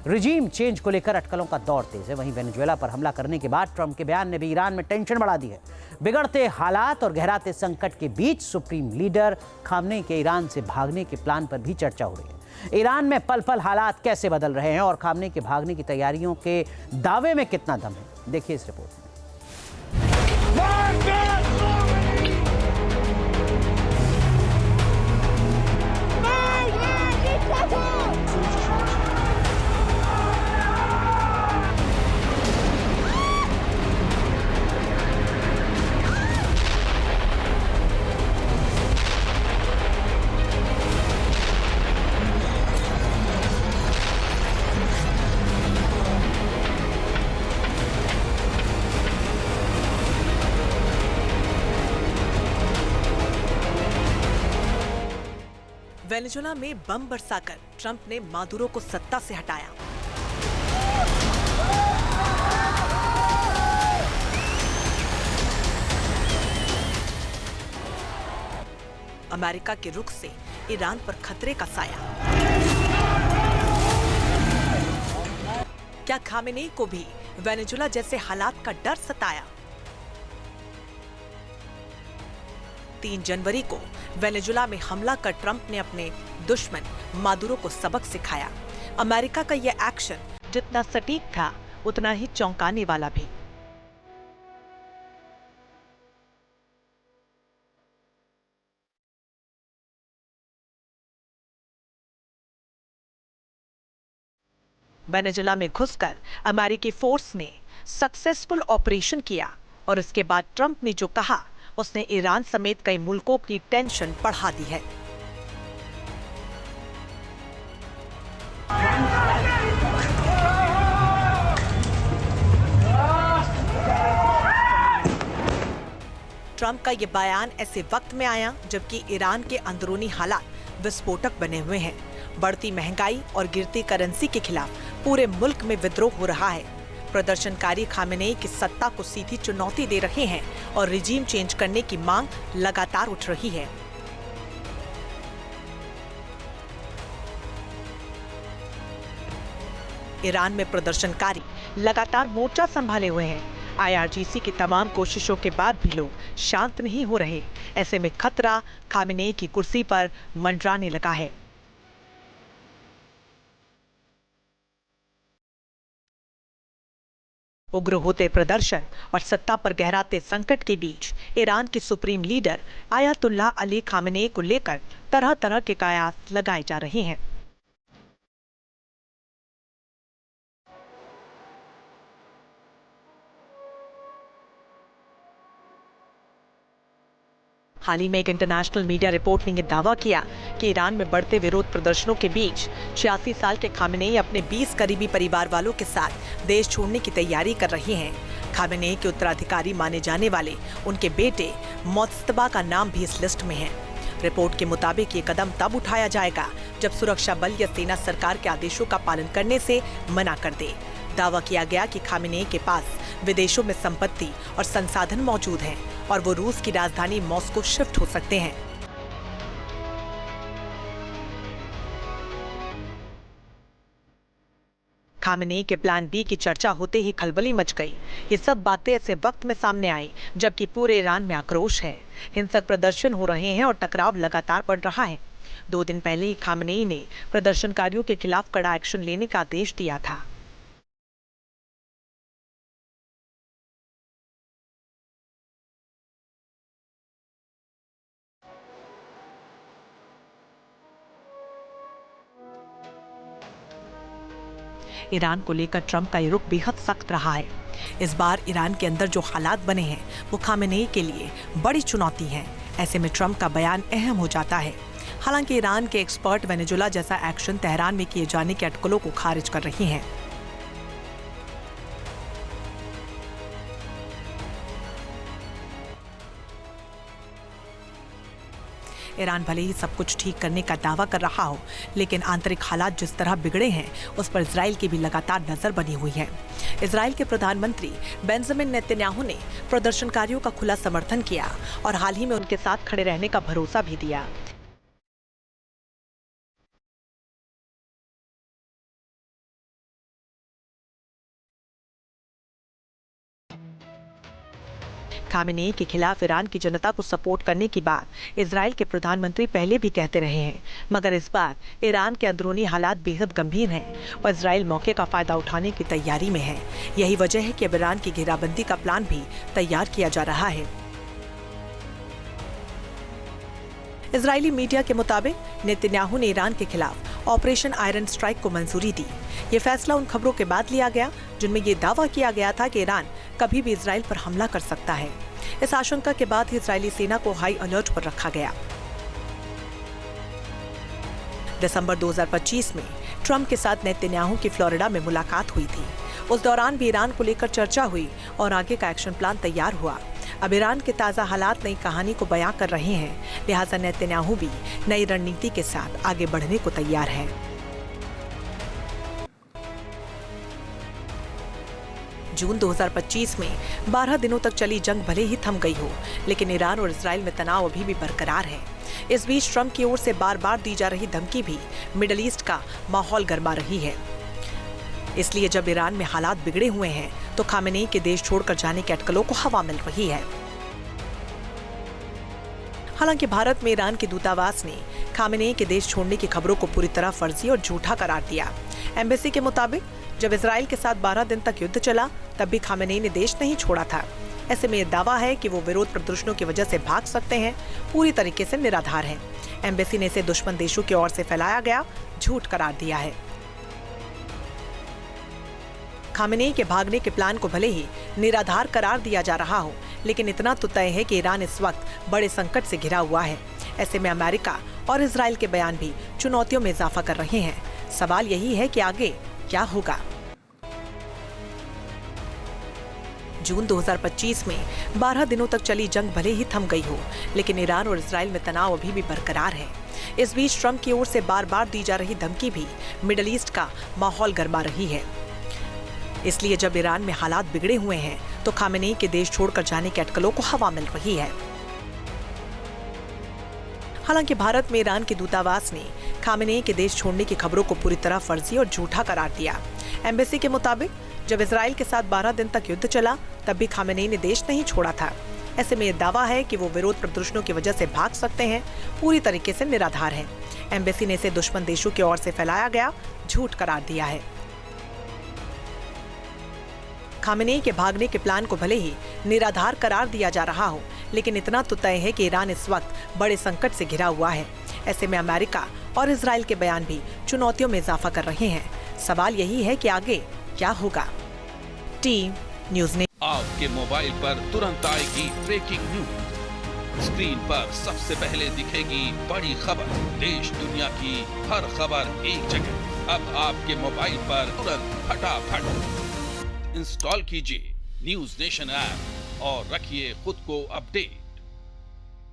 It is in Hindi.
रिजीम चेंज को लेकर अटकलों का दौर तेज है। वहीं वेनेजुएला पर हमला करने के बाद ट्रंप के बयान ने भी ईरान में टेंशन बढ़ा दी है। बिगड़ते हालात और गहराते संकट के बीच सुप्रीम लीडर खामनेई के ईरान से भागने के प्लान पर भी चर्चा हो रही है। ईरान में पल पल हालात कैसे बदल रहे हैं और खामनेई के भागने की तैयारियों के दावे में कितना दम है, देखिए इस रिपोर्ट में। वेनेजुएला में बम बरसाकर ट्रंप ने मादुरो को सत्ता से हटाया। अमेरिका के रुख से ईरान पर खतरे का साया। क्या खामेनेई को भी वेनेजुएला जैसे हालात का डर सताया? 3 जनवरी को वेनेजुएला में हमला कर ट्रंप ने अपने दुश्मन मादुरो को सबक सिखाया। अमेरिका का यह एक्शन जितना सटीक था उतना ही चौंकाने वाला भी। वेनेजुएला में घुसकर अमेरिकी फोर्स ने सक्सेसफुल ऑपरेशन किया और इसके बाद ट्रंप ने जो कहा उसने ईरान समेत कई मुल्कों की टेंशन बढ़ा दी है। ट्रंप का यह बयान ऐसे वक्त में आया जबकि ईरान के अंदरूनी हालात विस्फोटक बने हुए हैं। बढ़ती महंगाई और गिरती करेंसी के खिलाफ पूरे मुल्क में विद्रोह हो रहा है। प्रदर्शनकारी खामेनेई की सत्ता को सीधी चुनौती दे रहे हैं और रिजीम चेंज करने की मांग लगातार उठ रही है। ईरान में प्रदर्शनकारी लगातार मोर्चा संभाले हुए हैं। IRGC की तमाम कोशिशों के बाद भी लोग शांत नहीं हो रहे। ऐसे में खतरा खामेनेई की कुर्सी पर मंडराने लगा है। उग्र होते प्रदर्शन और सत्ता पर गहराते संकट के बीच ईरान के supreme leader Ayatollah Ali Khamenei को लेकर तरह तरह के कयास लगाए जा रहे हैं। हाल ही में एक इंटरनेशनल मीडिया रिपोर्ट ने यह दावा किया कि ईरान में बढ़ते विरोध प्रदर्शनों के बीच 86 साल के खामेनेई अपने 20 करीबी परिवार वालों के साथ देश छोड़ने की तैयारी कर रहे हैं। खामेनेई के उत्तराधिकारी माने जाने वाले उनके बेटे मुज्तबा का नाम भी इस लिस्ट में है। रिपोर्ट के मुताबिक ये कदम तब उठाया जाएगा जब सुरक्षा बल या सेना सरकार के आदेशों का पालन करने से मना कर दे। दावा किया गया कि खामेनेई के पास विदेशों में संपत्ति और संसाधन मौजूद हैं और वो रूस की राजधानी मॉस्को शिफ्ट हो सकते हैं। खामेनेई के प्लान बी की चर्चा होते ही खलबली मच गई। ये सब बातें ऐसे वक्त में सामने आई जबकि पूरे ईरान में आक्रोश है। हिंसक प्रदर्शन हो रहे हैं और टकराव लगातार बढ़ रहा है। 2 दिन पहले ही खामेनेई ने प्रदर्शनकारियों के खिलाफ कड़ा एक्शन लेने का आदेश दिया था। ईरान को लेकर ट्रंप का ये रुख बेहद सख्त रहा है। इस बार ईरान के अंदर जो हालात बने हैं वो खामेनेई के लिए बड़ी चुनौती है। ऐसे में ट्रंप का बयान अहम हो जाता है। हालांकि ईरान के एक्सपर्ट वेनेजुएला जैसा एक्शन तेहरान में किए जाने के अटकलों को खारिज कर रहे हैं। ईरान भले ही सब कुछ ठीक करने का दावा कर रहा हो, लेकिन आंतरिक हालात जिस तरह बिगड़े हैं उस पर इजराइल की भी लगातार नजर बनी हुई है। इजराइल के प्रधानमंत्री बेंजामिन नेतन्याहू ने प्रदर्शनकारियों का खुला समर्थन किया और हाल ही में उनके साथ खड़े रहने का भरोसा भी दिया। खामेनेई के खिलाफ ईरान की जनता को सपोर्ट करने की बात इजराइल के प्रधानमंत्री पहले भी कहते रहे हैं, मगर इस बार ईरान के अंदरूनी हालात बेहद गंभीर हैं और इजराइल मौके का फायदा उठाने की तैयारी में है। यही वजह है कि अब ईरान की घेराबंदी का प्लान भी तैयार किया जा रहा है। इजरायली मीडिया के मुताबिक नेतन्याहू ने ईरान के खिलाफ ऑपरेशन आयरन स्ट्राइक को मंजूरी दी। ये फैसला उन खबरों के बाद लिया गया जिनमें ये दावा किया गया था कि ईरान कभी भी इजराइल पर हमला कर सकता है। इस आशंका के बाद ही इजरायली सेना को हाई अलर्ट पर रखा गया। दिसंबर 2025 में ट्रंप के साथ नेतन्याहू की फ्लोरिडा में मुलाकात हुई थी। उस दौरान भी ईरान को लेकर चर्चा हुई और आगे का एक्शन प्लान तैयार हुआ। अब ईरान के ताजा हालात नई कहानी को बयां कर रहे हैं, लिहाजा नेतन्याहू भी नई रणनीति के साथ आगे बढ़ने को तैयार है। जून 2025 में 12 दिनों तक चली जंग भले ही थम गई हो, लेकिन ईरान और इजराइल में तनाव अभी भी बरकरार है। इस बीच ट्रंप की ओर से बार बार दी जा रही धमकी भी मिडिल ईस्ट का माहौल गरमा रही है। इसलिए जब ईरान में हालात बिगड़े हुए हैं तो खामेनेई के देश छोड़कर जाने के अटकलों को हवा मिल रही है। हालांकि भारत में ईरान के दूतावास ने खामेनेई के देश छोड़ने की खबरों को पूरी तरह फर्जी और झूठा करार दिया। एम्बेसी के मुताबिक जब इजराइल के साथ 12 दिन तक युद्ध चला तब भी खामेनेई ने देश नहीं छोड़ा था। ऐसे में यह दावा है कि वो विरोध प्रदर्शनों की वजह से भाग सकते हैं पूरी तरीके से निराधार है। एम्बेसी ने इसे दुश्मन देशों की ओर से फैलाया गया झूठ करार दिया है। खामेनेई के भागने के प्लान को भले ही निराधार करार दिया जा रहा हो, लेकिन इतना तो तय है कि ईरान इस वक्त बड़े संकट से घिरा हुआ है। ऐसे में अमेरिका और इजराइल के बयान भी चुनौतियों में इजाफा कर रहे हैं। सवाल यही है कि आगे क्या होगा। जून 2025 में 12 दिनों तक चली जंग भले ही थम गई हो, लेकिन ईरान और इजराइल में तनाव अभी भी बरकरार है। इस बीच ट्रंप की ओर से बार बार दी जा रही धमकी भी मिडिल ईस्ट का माहौल गरमा रही है। इसलिए जब ईरान में हालात बिगड़े हुए हैं तो खामेनेई के देश छोड़कर जाने के अटकलों को हवा मिल रही है। हालांकि भारत में ईरान के दूतावास ने खामेनेई के देश छोड़ने की खबरों को पूरी तरह फर्जी और झूठा करार दिया। एम्बेसी के मुताबिक जब इजराइल के साथ 12 दिन तक युद्ध चला तब भी खामेनेई ने देश नहीं छोड़ा था। ऐसे में यह दावा है कि वो विरोध प्रदर्शनों की वजह से भाग सकते हैं पूरी तरीके से निराधार है। एम्बेसी ने इसे दुश्मन देशों की ओर से फैलाया गया झूठ करार दिया है। खामेनेई के भागने के प्लान को भले ही निराधार करार दिया जा रहा हो, लेकिन इतना तो तय है कि ईरान इस वक्त बड़े संकट से घिरा हुआ है। ऐसे में अमेरिका और इजराइल के बयान भी चुनौतियों में इजाफा कर रहे हैं। सवाल यही है कि आगे क्या होगा। टीम न्यूज़ ने आपके मोबाइल पर तुरंत आएगी ब्रेकिंग न्यूज। स्क्रीन पर सबसे पहले दिखेगी बड़ी खबर। देश दुनिया की हर खबर एक जगह। अब आपके मोबाइल पर तुरंत फटाफट इंस्टॉल कीजिए न्यूज़ नेशन ऐप और रखिए खुद को अपडेट।